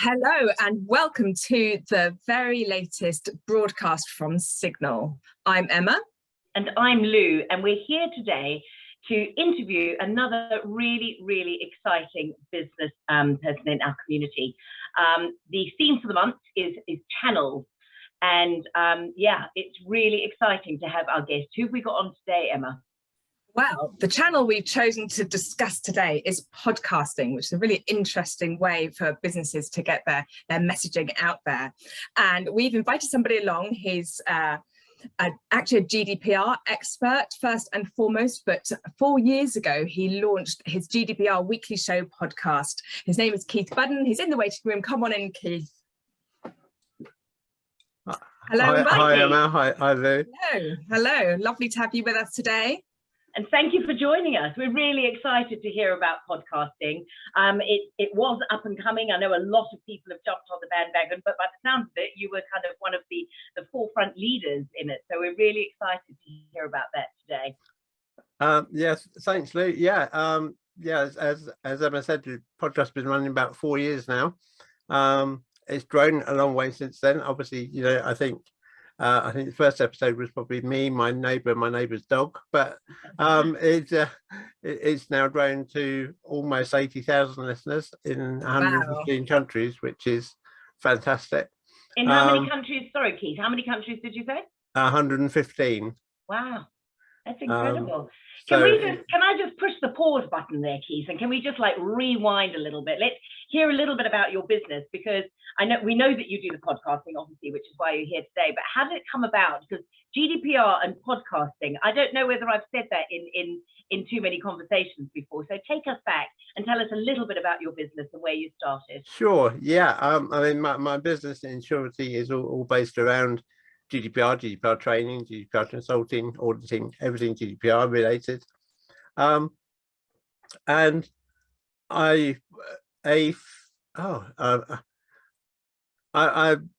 Hello and welcome to the very latest broadcast from SiGNAL. I'm Emma. And I'm Lou, and we're here today to interview another really exciting business person in our community. The theme for the month is channels. And yeah, it's really exciting to have our guest. Who have we got on today, Emma? Well, the channel we've chosen to discuss today is podcasting, which is a really interesting way for businesses to get their messaging out there. And we've invited somebody along. He's actually a GDPR expert first and foremost, but 4 years ago, he launched his GDPR weekly show podcast. His name is Keith Budden. He's in the waiting room. Come on in, Keith. Hello. Hi, Emma. Hi, Lou. Hello. Lovely to have you with us today. And thank you for joining us. We're really excited to hear about podcasting. It was up and coming. I know a lot of people have jumped on the bandwagon, but by the sound of it, you were kind of one of the forefront leaders in it. So we're really excited to hear about that today. Yes, thanks, Lou. Yeah, as Emma said, the podcast has been running about 4 years now. It's grown a long way since then. Obviously, you know, I think the first episode was probably me, my neighbour, and my neighbour's dog, but it's now grown to almost 80,000 listeners in 115 countries, which is fantastic. In how many countries? Sorry, Keith, how many countries did you say? 115. Wow, that's incredible. Can I just push the pause button there, Keith, and can we just like rewind a little bit? Let's hear a little bit about your business, because we know that you do the podcasting, obviously, which is why you're here today. But how did it come about? Because GDPR and podcasting, I don't know whether I've said that in too many conversations before. So take us back and tell us a little bit about your business and where you started. Sure. Yeah. I mean, my business in surety is all based around GDPR training, GDPR consulting, auditing, everything GDPR related. And I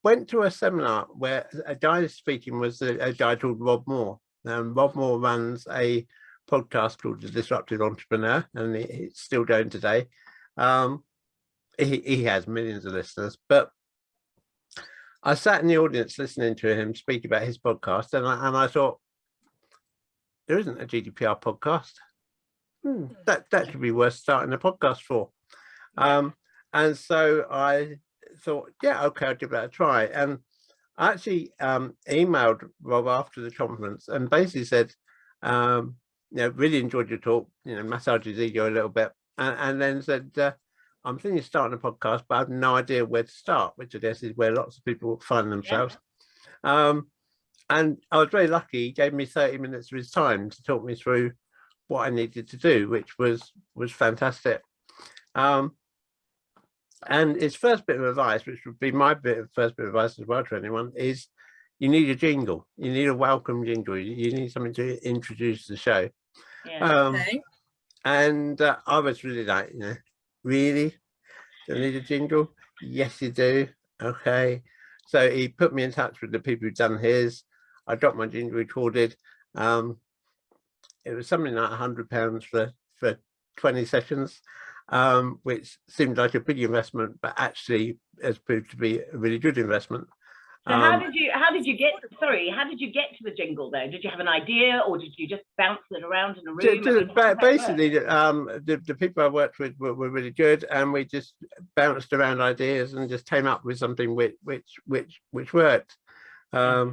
went to a seminar where a guy speaking was a guy called Rob Moore. Rob Moore runs a podcast called The Disruptive Entrepreneur, and it's still going today. He has millions of listeners, but I sat in the audience listening to him speak about his podcast, and I thought, there isn't a GDPR podcast. That could be worth starting a podcast for. And so I thought, yeah, okay, I'll give that a try. And I actually emailed Rob after the conference and basically said, really enjoyed your talk, massage his ego a little bit, and then said, I'm thinking of starting a podcast, but I have no idea where to start, which I guess is where lots of people find themselves. Yeah. And I was very lucky. He gave me 30 minutes of his time to talk me through what I needed to do, which was fantastic. And his first bit of advice, which would be my first bit of advice as well to anyone, is you need a jingle. You need a welcome jingle. You need something to introduce the show. Yeah. Okay. And I was really like, really? Do I need a jingle? Yes, you do. Okay. So he put me in touch with the people who'd done his. I got my jingle recorded. It was something like £100 for 20 sessions, which seemed like a big investment, but actually has proved to be a really good investment. So how did you get to the jingle though? Did you have an idea, or did you just bounce it around in a room? Basically, the people I worked with were really good, and we just bounced around ideas and just came up with something which worked. Yeah,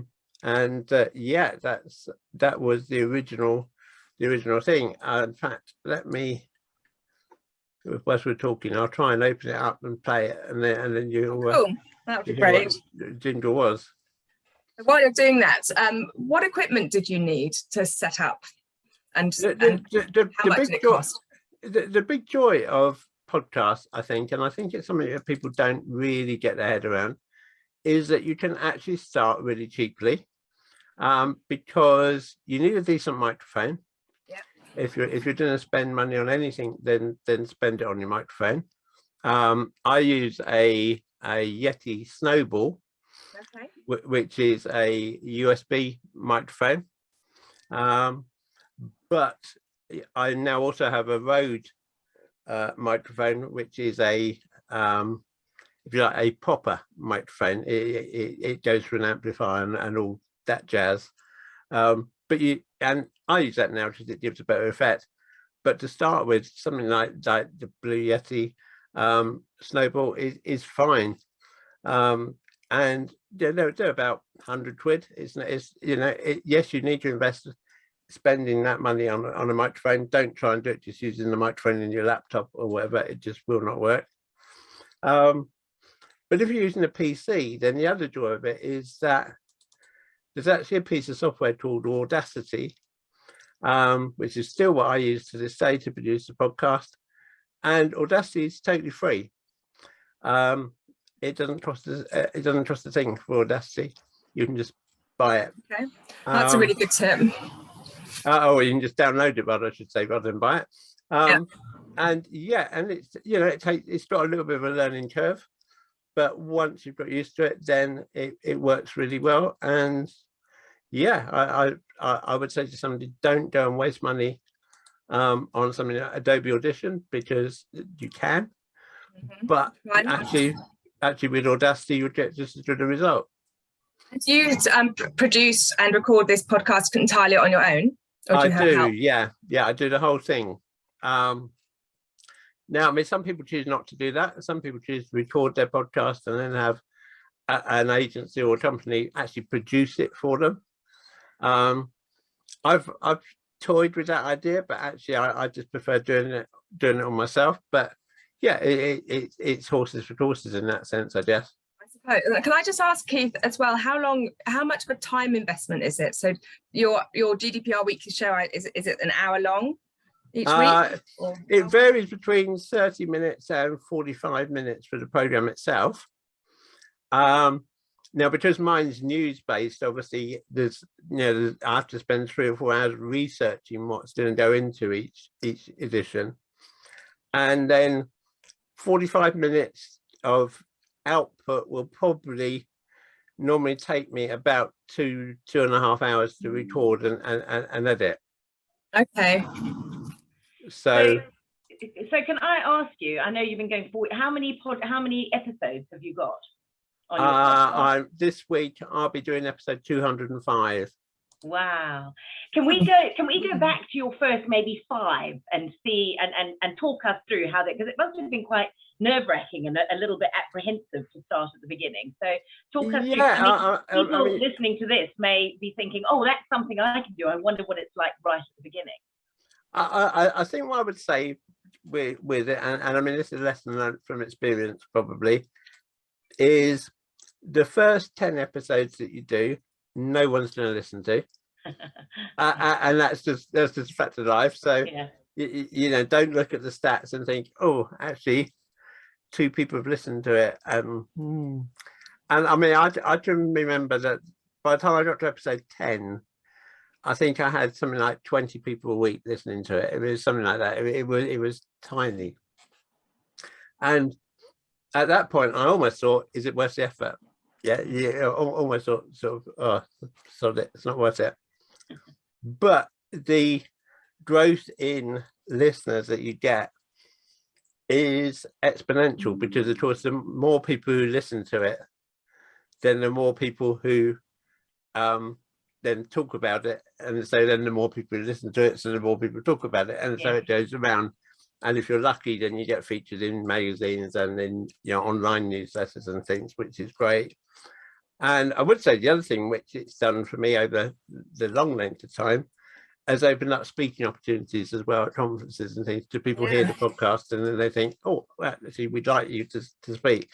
that was the original thing. In fact, whilst we're talking, I'll try and open it up and play it, and then you'll. Cool. That would be great. The jingle was. While you're doing that, what equipment did you need to set up, and how much did it cost? The big joy of podcasts, I think, and I think it's something that people don't really get their head around, is that you can actually start really cheaply, because you need a decent microphone. Yeah. If you're going to spend money on anything, then spend it on your microphone. I use a Yeti Snowball, okay, which is a USB microphone, but I now also have a Rode microphone, which is if you like, a proper microphone, it goes through an amplifier and all that jazz. And I use that now because it gives a better effect. But to start with, something like the Blue Yeti Snowball is fine. And they're about 100 quid. Yes, you need to invest spending that money on a microphone. Don't try and do it just using the microphone in your laptop or whatever. It just will not work. But if you're using a PC, then the other joy of it is that there's actually a piece of software called Audacity, which is still what I use to this day to produce the podcast. And Audacity is totally free. It doesn't cost a thing for Audacity. You can just buy it. Okay, that's a really good tip. Oh, you can just download it, but I should say, rather than buy it. And it's it's got a little bit of a learning curve, but once you've got used to it, then it works really well. And I would say to somebody, don't go and waste money on something like Adobe Audition, because you can, but actually with Audacity you'll get just as good a result. Do you produce and record this podcast entirely on your own? Or do you have help? Yeah, I do the whole thing. Now, I mean, some people choose not to do that. Some people choose to record their podcast and then have an agency or a company actually produce it for them. I've toyed with that idea, but actually I just prefer doing it on myself. But yeah, it's horses for courses in that sense, I guess. I suppose. Can I just ask Keith as well, how much of a time investment is it? So your GDPR weekly show, is it an hour long each week? It varies between 30 minutes and 45 minutes for the program itself. Now, because mine's news based, obviously I have to spend 3 or 4 hours researching what's going to go into each edition, and then 45 minutes of output will probably normally take me about 2.5 hours to record and edit. Okay. So can I ask you, I know you've been going forward, how many episodes have you got on your podcast? This week I'll be doing episode 205. Wow. Can we go back to your first maybe 5 and see and talk us through how that, because it must have been quite nerve-wracking and a little bit apprehensive to start at the beginning. So talk us through. People listening to this may be thinking, oh, that's something I can do. I wonder what it's like right at the beginning. I think what I would say with it, and I mean, this is a lesson learned from experience probably, is the first 10 episodes that you do, no one's going to listen to. And that's just a fact of life. So don't look at the stats and think, oh, actually 2 people have listened to it. And I mean, I can remember that by the time I got to episode 10, I think I had something like 20 people a week listening to it. It was something like that. It was tiny. And at that point, I almost thought, is it worth the effort? Yeah, almost sort of, oh, it's not worth it. But the growth in listeners that you get is exponential, because of course the more people who listen to it, then the more people who then talk about it, and so then the more people who listen to it, so the more people talk about it, and so it goes around. And if you're lucky, then you get featured in magazines and in online newsletters and things, which is great. And I would say the other thing which it's done for me over the long length of time has opened up speaking opportunities as well at conferences and things, to people hear the podcast and then they think, oh, well, actually we'd like you to speak.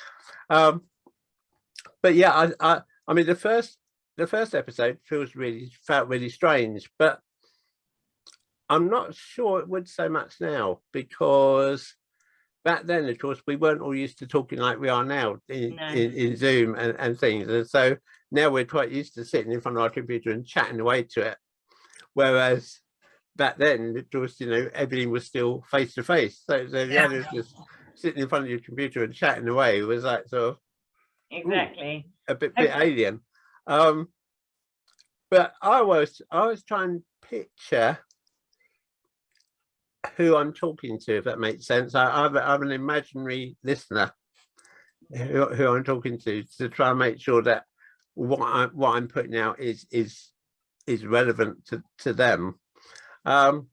But yeah, I mean the first episode felt really strange, but I'm not sure it would so much now, because back then, of course, we weren't all used to talking like we are now in Zoom and things. And so now we're quite used to sitting in front of our computer and chatting away to it. Whereas back then, of course, everything was still face to face. So the idea of just sitting in front of your computer and chatting away was like sort of a bit alien. But I was trying to picture who I'm talking to, if that makes sense. I'm an imaginary listener who I'm talking to try and make sure that what I'm putting out is relevant to them. And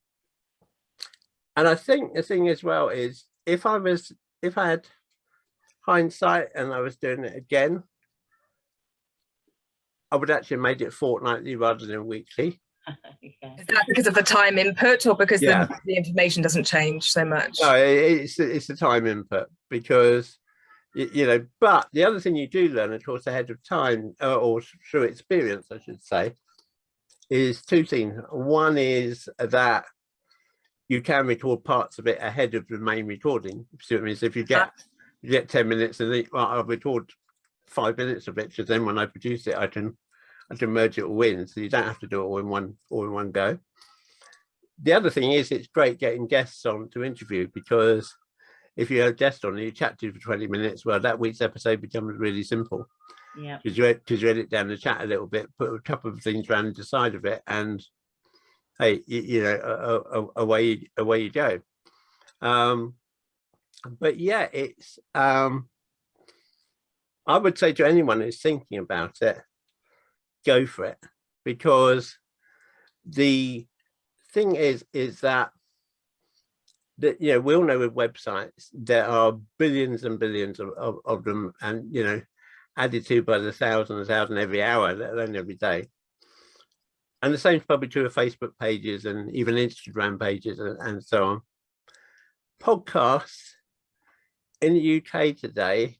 I think the thing as well is if I had hindsight and I was doing it again, I would actually have made it fortnightly rather than weekly. Okay. Is that because of the time input or because Yeah. the information doesn't change so much? No, it's the time input, because you know, but the other thing you do learn, of course, ahead of time, or through experience, I should say, is two things. One is that you can record parts of it ahead of the main recording. See what I mean? So if you get 10 minutes and I'll record 5 minutes of it, because then when I produce it, I can merge it all in, so you don't have to do it all in one go. The other thing is it's great getting guests on to interview, because if you have a guest on and you chat to you for 20 minutes, well, that week's episode becomes really simple. Yeah. Because you edit down the chat a little bit, put a couple of things around the side of it, and hey, you know, away you go. But yeah, it's I would say to anyone who's thinking about it, go for it, because the thing is that you know, we all know with websites there are billions and billions of them, and you know, added to by the thousand every hour, let alone every day. And the same is probably true of Facebook pages and even Instagram pages and so on. Podcasts in the UK today,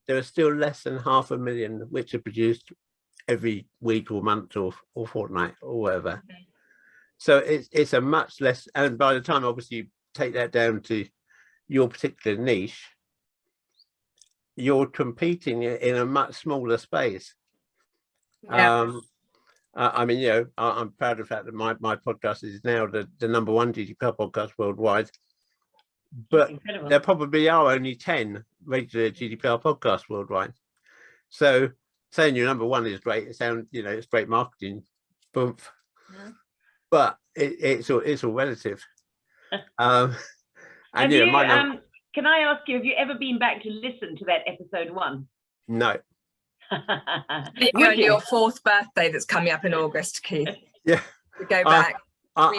there are still less than 500,000 which are produced every week or month or fortnight or whatever. Okay. So it's a much less, and by the time obviously you take that down to your particular niche, you're competing in a much smaller space. Yeah. I mean, you know, I'm proud of the fact that my podcast is now the #1 GDPR podcast worldwide, but there probably are only 10 regular GDPR podcasts worldwide. So saying you're #1 is great. It sounds, you know, it's great marketing, boof. Yeah. But it's all relative. And Have you you, know, can I ask you, have you ever been back to listen to that episode 1? no. Maybe on your 4th birthday that's coming up in August, Keith. Yeah. To go back. I'll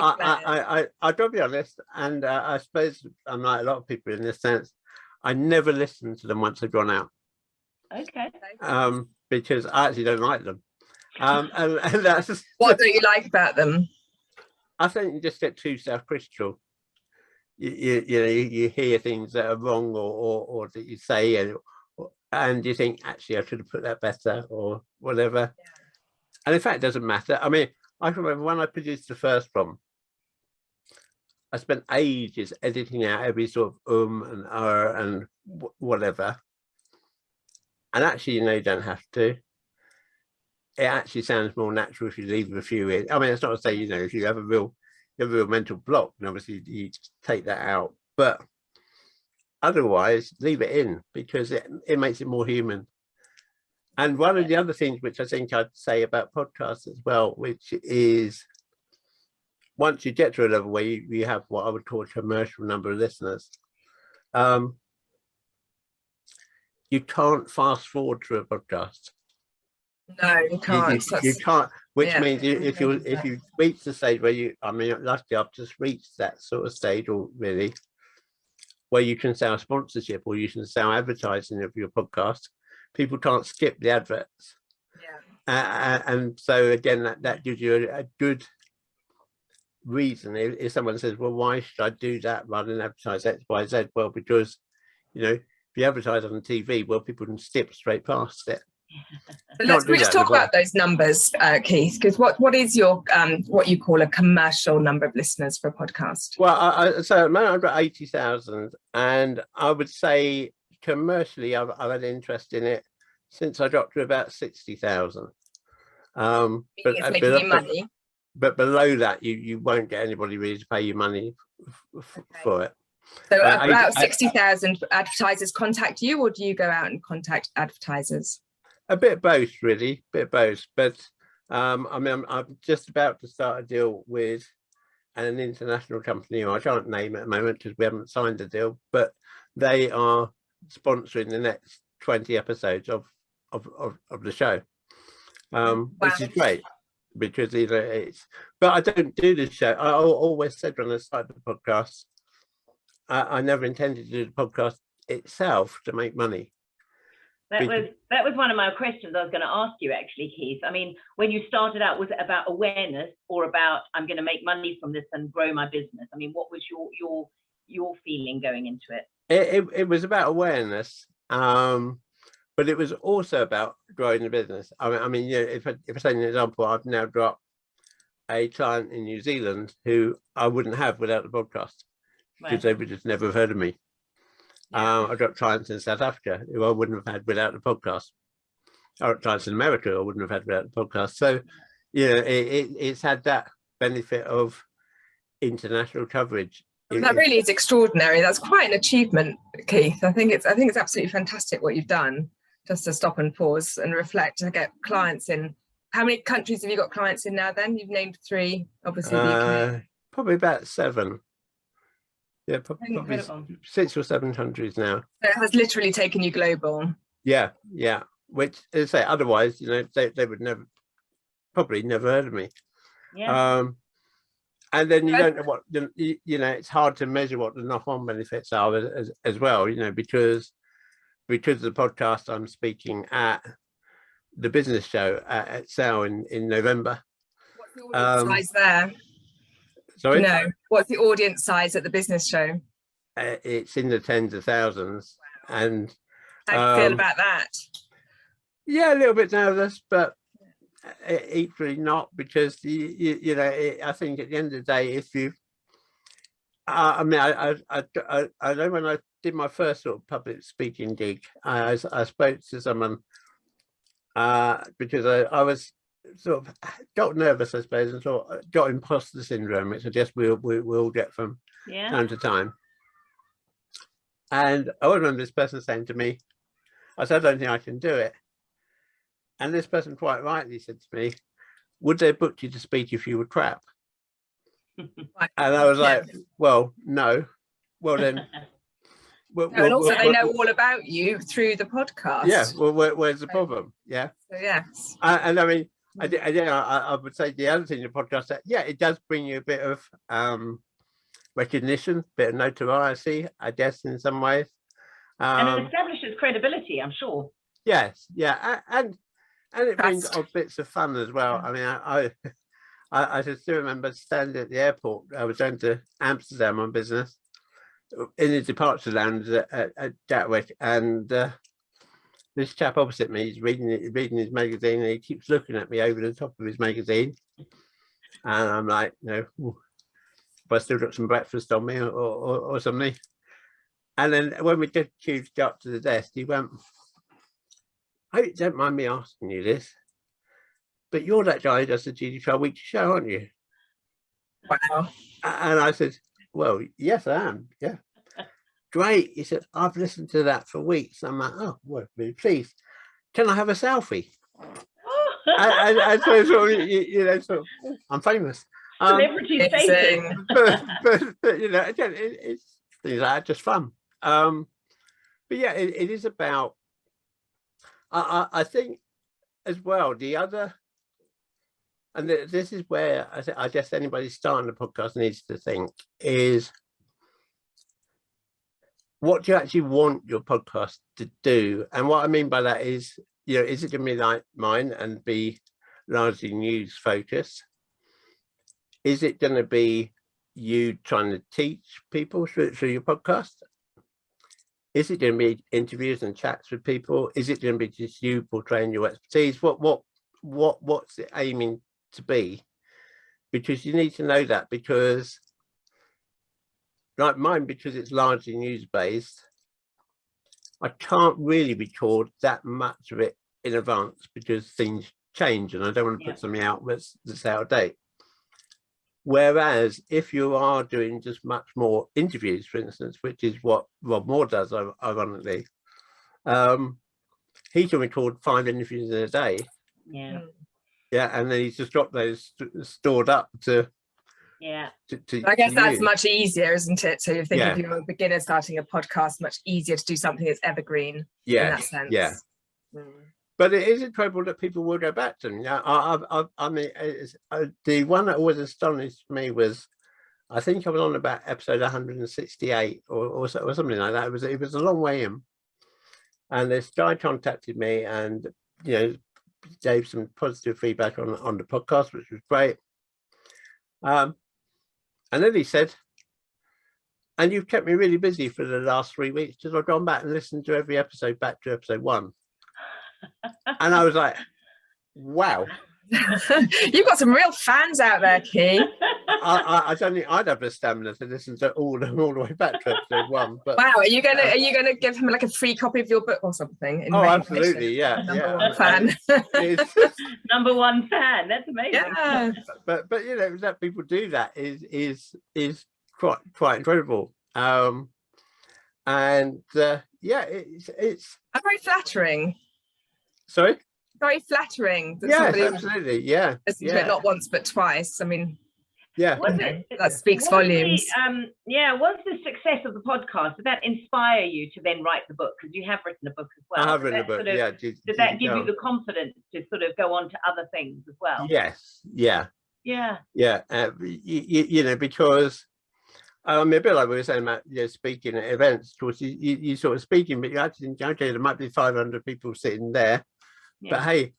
be honest, and I suppose I'm like a lot of people in this sense, I never listen to them once they've gone out. Okay. Because I actually don't like them. And that's What don't you like about them? I think you just get too self-critical. You know, you hear things that are wrong or that you say, and you think, actually, I should have put that better or whatever. Yeah. And in fact, it doesn't matter. I mean, I can remember when I produced the first one, I spent ages editing out every sort of and and whatever. And actually, you know, you don't have to. It actually sounds more natural if you leave a few in. I mean, it's not to say, you know, if you have a real mental block, and obviously you take that out, but otherwise leave it in, because it makes it more human. And one of the other things which I think I'd say about podcasts as well, which is once you get to a level where you have what I would call a commercial number of listeners, you can't fast forward through a podcast. No, you can't. You can't, which means if you reach the stage where you, I mean, luckily I've just reached that sort of stage, or really, where you can sell sponsorship or you can sell advertising of your podcast, people can't skip the adverts. Yeah. And so again, that gives you a good reason. If someone says, well, why should I do that rather than advertise X, Y, Z? Well, because, you know, if you advertise on TV, well, people can skip straight past it. Let's talk about those numbers, Keith, because what is your what you call a commercial number of listeners for a podcast? Well, so at the moment I've got 80,000, and I would say commercially I've had interest in it since I got to about 60,000. But it's making you money. But below that, you won't get anybody really to pay you money for it. So about 60,000 advertisers contact you, or do you go out and contact advertisers? A bit both, really, both. But I mean, I'm just about to start a deal with an international company, or I can't name it at the moment because we haven't signed a deal, but they are sponsoring the next 20 episodes of the show, which is great, because it's, but I don't do this show. I always said when I started the podcast, I never intended to do the podcast itself to make money. That was one of my questions I was going to ask you, actually, Keith. I mean, when you started out, was it about awareness or about I'm going to make money from this and grow my business? I mean, what was your feeling going into it? It was about awareness, but it was also about growing the business. I mean, if I take an example, I've now got a client in New Zealand who I wouldn't have without the podcast, because they would just never have heard of me. I've got clients in South Africa who I wouldn't have had without the podcast. I've got clients in America I wouldn't have had without the podcast. So, it's had that benefit of international coverage. That really is extraordinary. That's quite an achievement, Keith. I think it's absolutely fantastic what you've done. Just to stop and pause and reflect and get clients in. How many countries have you got clients in now? Then you've named 3, obviously. The UK. Probably about 7. Yeah, probably 6 or 7 countries now. So it has literally taken you global. Yeah. Which, as I say, otherwise, they would probably never heard of me. Yeah. And then you don't know what, it's hard to measure what the knock-on benefits are as well, because of the podcast, I'm speaking at the business show at SiGNAL in November. What's the audience size there? Sorry? No. What's the audience size at the business show? It's in the tens of thousands. And how do you feel about that? Yeah, a little bit nervous, but equally not, because I think at the end of the day, if you, I know when I did my first sort of public speaking gig, I spoke to someone because I was sort of got nervous, I suppose, and got imposter syndrome, which I guess we all get from time to time. And I remember this person saying to me, I said, I don't think I can do it. And this person quite rightly said to me, would they book you to speak if you were crap? And I was like, well, no. Well, then. And also they know all about you through the podcast. Yeah, well, where's the problem? Yeah. So, yes. And I mean, I would say the other thing in the podcast, that, it does bring you a bit of recognition, a bit of notoriety, I guess, in some ways. And it establishes credibility, I'm sure. Yes, yeah. And it brings odd bits of fun as well. I mean, I just still remember standing at the airport. I was going to Amsterdam on business in the departure lounge at Gatwick, and this chap opposite me is reading his magazine, and he keeps looking at me over the top of his magazine, and I'm like, have I still got some breakfast on me or something? And then when we did choose to go up to the desk, he went, I hope you don't mind me asking you this, but you're that guy who does the GDPR Weekly show, aren't you? Wow. And I said, well, yes, I am. Yeah. Great. He said, I've listened to that for weeks. I'm like, oh, well, really pleased. Can I have a selfie? and so sort of, I'm famous. Celebrity status. But again, it's things like that, just fun. But yeah, it is about, I think as well, the other, and this is where I guess anybody starting a podcast needs to think, is what do you actually want your podcast to do? And what I mean by that is, is it going to be like mine and be largely news focused? Is it going to be you trying to teach people through your podcast? Is it going to be interviews and chats with people? Is it going to be just you portraying your expertise? What's it aiming to be? Because you need to know that, because like mine, because it's largely news based, I can't really record that much of it in advance because things change and I don't want to put something out that's out of date. Whereas if you are doing just much more interviews, for instance, which is what Rob Moore does, ironically, he can record 5 interviews in a day. Yeah. Yeah, and then he's just got those stored up to Yeah. I guess that's use. much easier, isn't it? So you think Yeah. if you're a beginner starting a podcast, much easier to do something that's evergreen in that sense. Yeah. But it is incredible that people will go back to them. Yeah, I mean, the one that always astonished me was, I think I was on about episode 168 or something like that. It was a long way in, and this guy contacted me and gave some positive feedback on the podcast, which was great. And then he said, and you've kept me really busy for the last 3 weeks because I've gone back and listened to every episode back to episode 1. And I was like, wow. You've got some real fans out there, Keith. I don't think I'd have the stamina to listen to all the way back to episode 1. But wow, are you gonna give him like a free copy of your book or something? Oh, absolutely, yeah. Number one fan. Number one fan. That's amazing. Yeah. But that people do that is quite incredible. And yeah, it's very flattering. Sorry. Very flattering. Yes, absolutely. Yeah. But not once, but twice. I mean, yeah. That speaks volumes. Was the success of the podcast, did that inspire you to then write the book? Because you have written a book as well. I have written a book, yeah. Did that give you the confidence to sort of go on to other things as well? Yes, yeah. Yeah. Yeah, because I mean, a bit like we were saying about speaking at events. Of course, you sort of speaking, but you actually think, okay, there might be 500 people sitting there, but hey,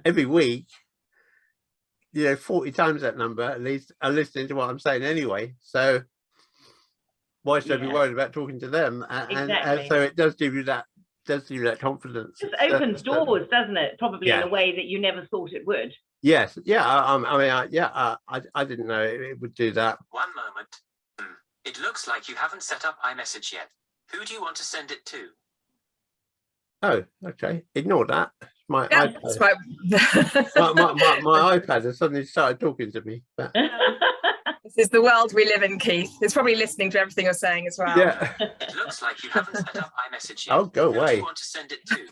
every week, 40 times that number at least are listening to what I'm saying anyway. So why should I be worried about talking to them? And so it does give you that confidence. It just opens doors, doesn't it? Probably in a way that you never thought it would. Yes, yeah. I didn't know it would do that. One moment. It looks like you haven't set up iMessage yet. Who do you want to send it to? Oh, okay. Ignore that. My iPad. my iPad has suddenly started talking to me. But... This is the world we live in, Keith. It's probably listening to everything you're saying as well. Yeah. It looks like you haven't set up iMessage yet. Oh, go away. Who do you want to send it to?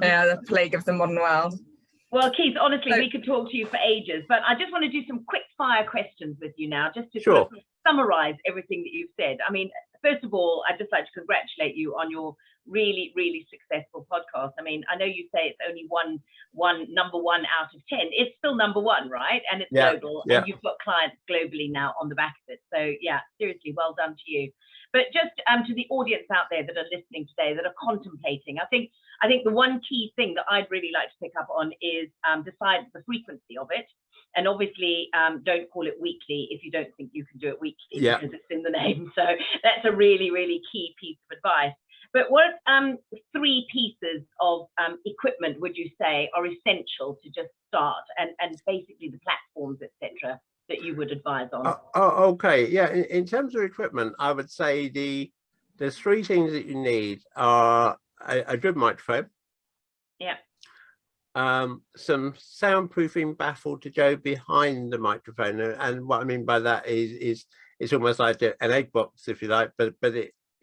Yeah, the plague of the modern world. Well, Keith, honestly, we could talk to you for ages, but I just want to do some quick fire questions with you now, just to sort of summarize everything that you've said. I mean, first of all, I'd just like to congratulate you on your really, really successful podcast. I mean, I know you say it's only number one out of 10. It's still number one, right? And it's global, and you've got clients globally now on the back of it. So yeah, seriously, well done to you. But just to the audience out there that are listening today, that are contemplating, I think the one key thing that I'd really like to pick up on is decide the frequency of it. And obviously, don't call it weekly if you don't think you can do it weekly, because it's in the name. So that's a really, really key piece of advice. But what 3 pieces of equipment would you say are essential to just start, and basically the platforms, etc., that you would advise on? Okay, yeah. In terms of equipment, I would say there's 3 things that you need are a good microphone. Yeah. Some soundproofing baffle to go behind the microphone, and what I mean by that is it's almost like an egg box, if you like, but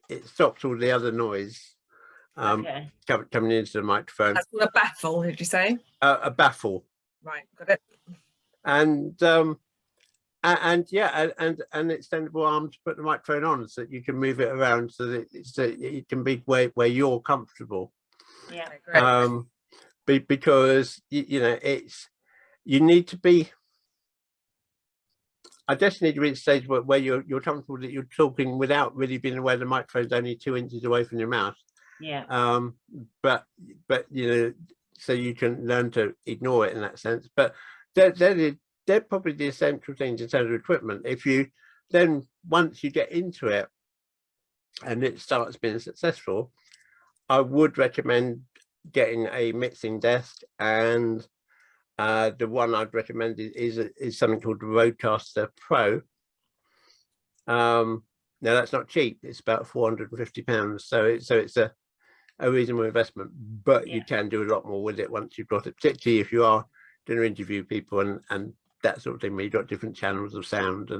it stops all the other noise coming into the mixophone. That's called a baffle, did you say? A baffle. Right, got it. And extendable arm to put the microphone on, so that you can move it around, so that it can be where you're comfortable. Yeah, great. Because you need to be. I just need to reach a stage where you're comfortable that you're talking without really being aware the microphone's only 2 inches away from your mouth. Yeah. But so you can learn to ignore it in that sense. But they're probably the essential things in terms of equipment. If you then, once you get into it and it starts being successful, I would recommend getting a mixing desk, and the one I'd recommend is something called the Rodecaster Pro. Now that's not cheap; it's about £450. So it's a reasonable investment, but you can do a lot more with it once you've got it. Particularly if you are going to interview people and that sort of thing, where you've got different channels of sound,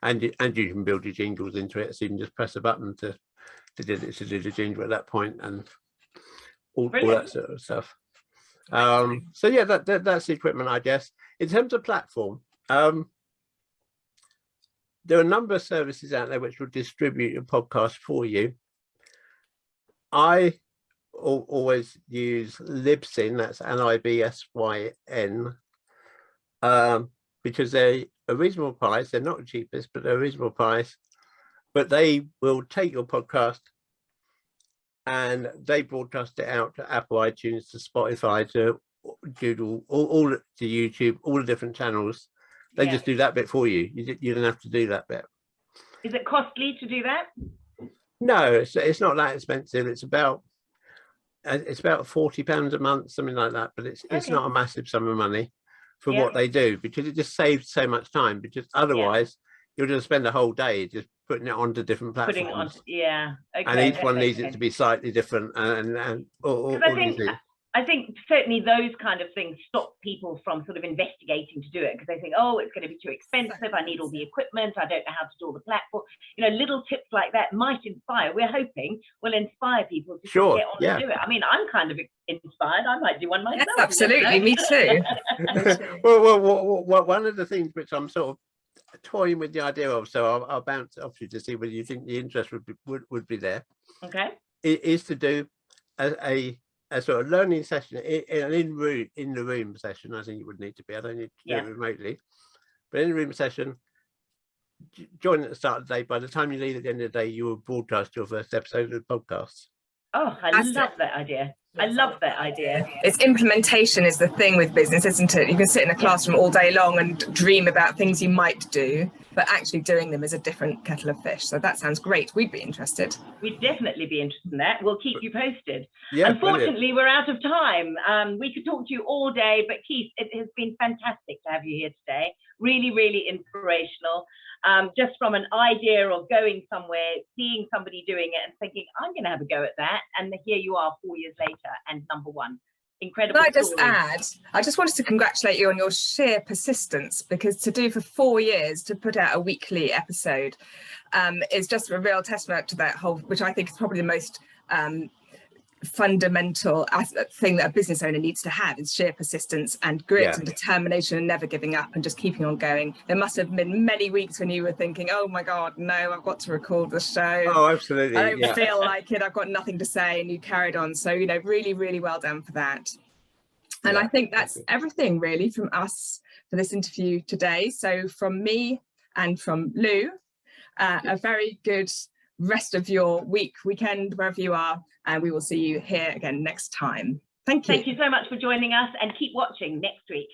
and you can build your jingles into it, so you can just press a button to do the jingle at that point, and all that sort of stuff. So yeah, that's the equipment, I guess. In terms of platform, there are a number of services out there which will distribute your podcast for you. I always use Libsyn, that's Libsyn, because they're a reasonable price. They're not the cheapest, but they're a reasonable price. But they will take your podcast and they broadcast it out to Apple iTunes, to Spotify, to Google, all to YouTube, all the different channels. They just do that bit for you. You don't have to do that bit. Is it costly to do that? No, it's not that expensive. It's about £40 a month, something like that. But it's not a massive sum of money for what they do, because it just saves so much time. Because otherwise, you'll just spend a whole day just putting it onto different platforms. And each one needs it to be slightly different. I think certainly those kind of things stop people from sort of investigating to do it, because they think, oh, it's going to be too expensive. I need all the equipment. I don't know how to do all the platform. You know, little tips like that might inspire. We're hoping will inspire people to get on and do it. I mean, I'm kind of inspired. I might do one myself. Yes, absolutely, me too. well, one of the things which I'm sort of toying with the idea of, so I'll bounce off you to see whether you think the interest would be there. Okay. It is to do a sort of learning session, an in the room session. I think it would need to be. I don't need to do it remotely, but in the room session. Join at the start of the day. By the time you leave at the end of the day, you will broadcast your first episode of the podcast. Oh, I love that idea. I love that idea. It's implementation is the thing with business, isn't it? You can sit in a classroom all day long and dream about things you might do, but actually doing them is a different kettle of fish. So that sounds great. We'd be interested. We'd definitely be interested in that. We'll keep you posted. Yeah, unfortunately, we're out of time. We could talk to you all day, but Keith, it has been fantastic to have you here today. Really, really inspirational. Just from an idea of going somewhere, seeing somebody doing it and thinking, I'm going to have a go at that. And here you are 4 years later and number one. Incredible. Can I just add, I just wanted to congratulate you on your sheer persistence, because to do for 4 years, to put out a weekly episode is just a real testament to that whole, which I think is probably the most fundamental thing that a business owner needs to have, is sheer persistence and grit and determination and never giving up and just keeping on going. There must have been many weeks when you were thinking, oh my God, no, I've got to record the show. Oh, absolutely. I don't feel like it. I've got nothing to say, and you carried on. So, you know, really, really well done for that. And I think that's everything really from us for this interview today. So from me and from Lou, a very good rest of your weekend, wherever you are, and we will see you here again next time. Thank you. Thank you so much for joining us, and keep watching next week.